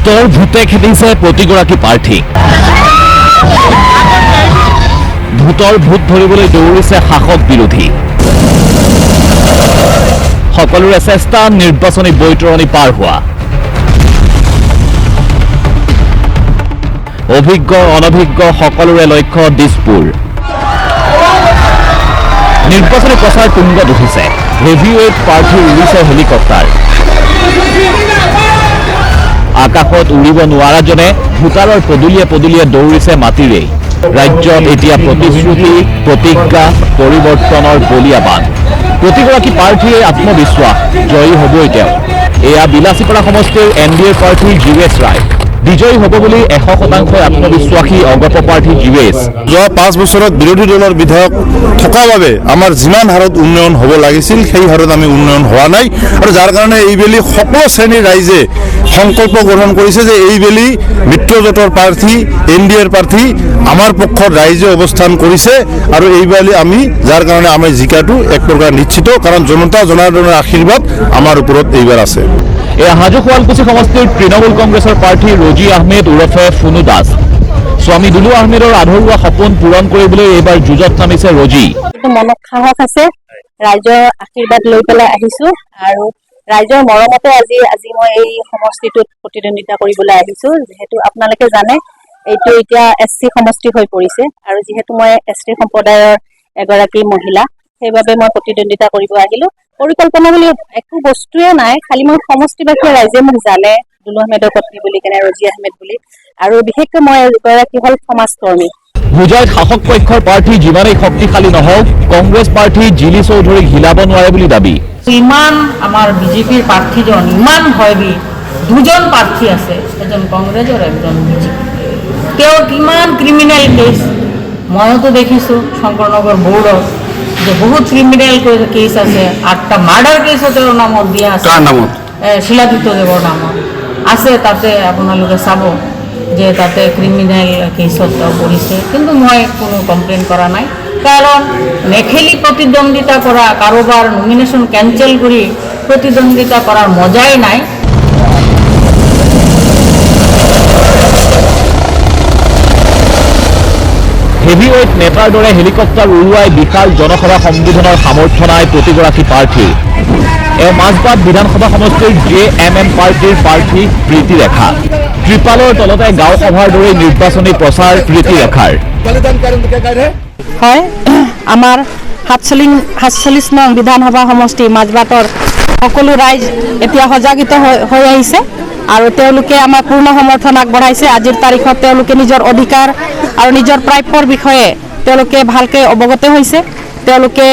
ভোটৰ ভূতে খেদিছে প্ৰতিগৰাকী প্ৰাৰ্থী ভোটৰ ভূত ধৰিবলৈ দৌৰিছে শাসক বিৰোধী সকলোৰে চেষ্টা নিৰ্বাচনী বৈতৰণি পাৰ হোৱা অভিজ্ঞ অনভিজ্ঞ সকলোৰে লক্ষ্য দিছপুৰ নিৰ্বাচনী প্ৰচাৰ তুংগত উঠিছে হেভিৱেট প্ৰাৰ্থী উৰিছে হেলিকপ্টাৰ আকাশত উৰিব নোৱাৰাজনে ভোটাৰৰ পদূলিয়ে পদূলিয়ে দৌৰিছে মাটিৰেই ৰাজ্যত এতিয়া প্ৰতিশ্ৰুতি প্ৰতিজ্ঞা পৰিৱৰ্তনৰ বলিয়াবান প্ৰতিগৰাকী প্ৰাৰ্থীৰ আত্মবিশ্বাস জয়ী হ'বই তেওঁ এয়া বিলাসীপাৰা সমষ্টিৰ এনডিএ প্ৰাৰ্থী জীৱেশ ৰায় বিজয়ী হ'ব বুলি 100% আত্মবিশ্বাসী অগপ প্ৰাৰ্থী জীৱেশ যোৱা 5 বছৰত বিৰোধী দলৰ বিধায়ক থকাৰ বাবে আমাৰ যিমান হাৰত উন্নয়ন হ'ব লাগিছিল সেই হাৰত আমি উন্নয়ন হোৱা নাই আৰু যাৰ কাৰণে এইবেলি সকলো শ্ৰেণীৰ ৰাইজে সংকল্প গ্ৰহণ কৰিছে যে এইবেলি মিত্ৰজোঁটৰ প্ৰাৰ্থী এনডিএৰ প্ৰাৰ্থী আমাৰ পক্ষত ৰাইজে অৱস্থান কৰিছে আৰু এইবেলি আমি যাৰ কাৰণে আমি জিকাটো এক প্ৰকাৰ নিশ্চিত কাৰণ জনতা জনাৰ্দনৰ আশীৰ্বাদ আমাৰ ওপৰত এইবাৰ আছে এয়া হাজো শুৱালকুছি সমষ্টিৰ তৃণমূল কংগ্ৰেছৰ প্ৰাৰ্থী ৰজি আহমেদ ওৰফে ফুনু দাস স্বামী দুলু আহমেদৰ আধৰুৱা সপোন পূৰণ কৰিবলৈ এইবাৰ যুঁজত নামিছে ৰজি মনত সাহস আছে ৰাইজৰ আশীৰ্বাদ লৈ পেলাই আহিছো আৰু ৰাইজৰ মৰমতে আজি মই এই সমষ্টিটোত প্ৰতিদ্বন্দ্বিতা কৰিবলৈ আহিছো যেহেতু আপোনালোকে জানে এইটো এতিয়া এছচি সমষ্টি হৈ পৰিছে আৰু যেহেতু মই এছটি সম্প্ৰদায়ৰ এগৰাকী মহিলা সেইবাবে মই প্ৰতিদ্বন্দ্বিতা কৰিব আহিলো পৰিকল্পনা বুলি একো বস্তুৱে নাই খালি মই সমষ্টিবাসী ৰাইজে মোক জানে দুলু আহমেদৰ পত্নী বুলি কেনে ৰজি আহমেদ বুলি আৰু বিশেষকৈ মই এগৰাকী হ'ল সমাজকৰ্মী হোজাইত শাসক পক্ষৰ প্ৰাৰ্থী যিমানেই শক্তিশালী নহওক কংগ্ৰেছ প্ৰাৰ্থী জিলি চৌধুৰীক হিলাব নোৱাৰে বুলি দাবী ইমান আমাৰ বিজেপিৰ প্ৰাৰ্থীজন ইমান ভয়বী দুজন প্ৰাৰ্থী আছে এজন কংগ্ৰেছ আৰু এজন বিজেপি তেওঁ কিমান ক্ৰিমিনেল কেছ মইতো দেখিছোঁ শংকৰনগৰ বৰ্ডত যে বহুত ক্ৰিমিনেল কেছ আছে 8টা মাৰ্ডাৰ কেছো তেওঁৰ নামত দিয়া আছে শিলাদিত্য দেৱৰ নামত আছে তাতে আপোনালোকে চাব যে তাতে ক্ৰিমিনেল কেছত তেওঁ পৰিছে কিন্তু মই কোনো কমপ্লেইন কৰা নাই কাৰণ নেখেলি প্ৰতিদ্বন্দ্বিতা কৰা কাৰোবাৰ নমিনেশ্যন কেঞ্চেল কৰি প্ৰতিদ্বন্দ্বিতা কৰাৰ মজাই নাই হেভিৱেট নেতাৰ দৰে হেলিকপ্টাৰ উৰুৱাই বিশাল জনসভা সম্বোধনৰ সামৰ্থ্য নাই প্ৰতিগৰাকী প্ৰাৰ্থী এওঁ মাজবাট বিধানসভা সমষ্টিৰ JMM পাৰ্টীৰ প্ৰাৰ্থী প্ৰীতি ৰেখা ত্ৰিপালৰ তলতে গাঁও সভাৰ দৰে নিৰ্বাচনী প্ৰচাৰ প্ৰীতি ৰেখাৰ হয় আমাৰ 47 নং বিধানসভা সমষ্টি মাজবাটৰ সকলো ৰাইজ এতিয়া সজাগিত হৈ আহিছে আৰু তেওঁলোকে আমাক পূৰ্ণ সমৰ্থন আগবঢ়াইছে আজিৰ তাৰিখত তেওঁলোকে নিজৰ অধিকাৰ আৰু নিজৰ প্ৰাপ্যৰ বিষয়ে তেওঁলোকে ভালকৈ অৱগত হৈছে তেওঁলোকে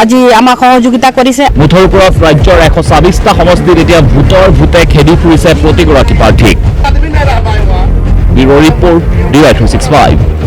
আজি আমাক সহযোগিতা কৰিছে মুঠৰ ওপৰত ৰাজ্যৰ 124টা সমষ্টিত এতিয়া ভোটৰ ভূতে খেদি ফুৰিছে প্ৰতিগৰাকী প্ৰাৰ্থীক ব্যুৰ ৰিপৰ্ট DY365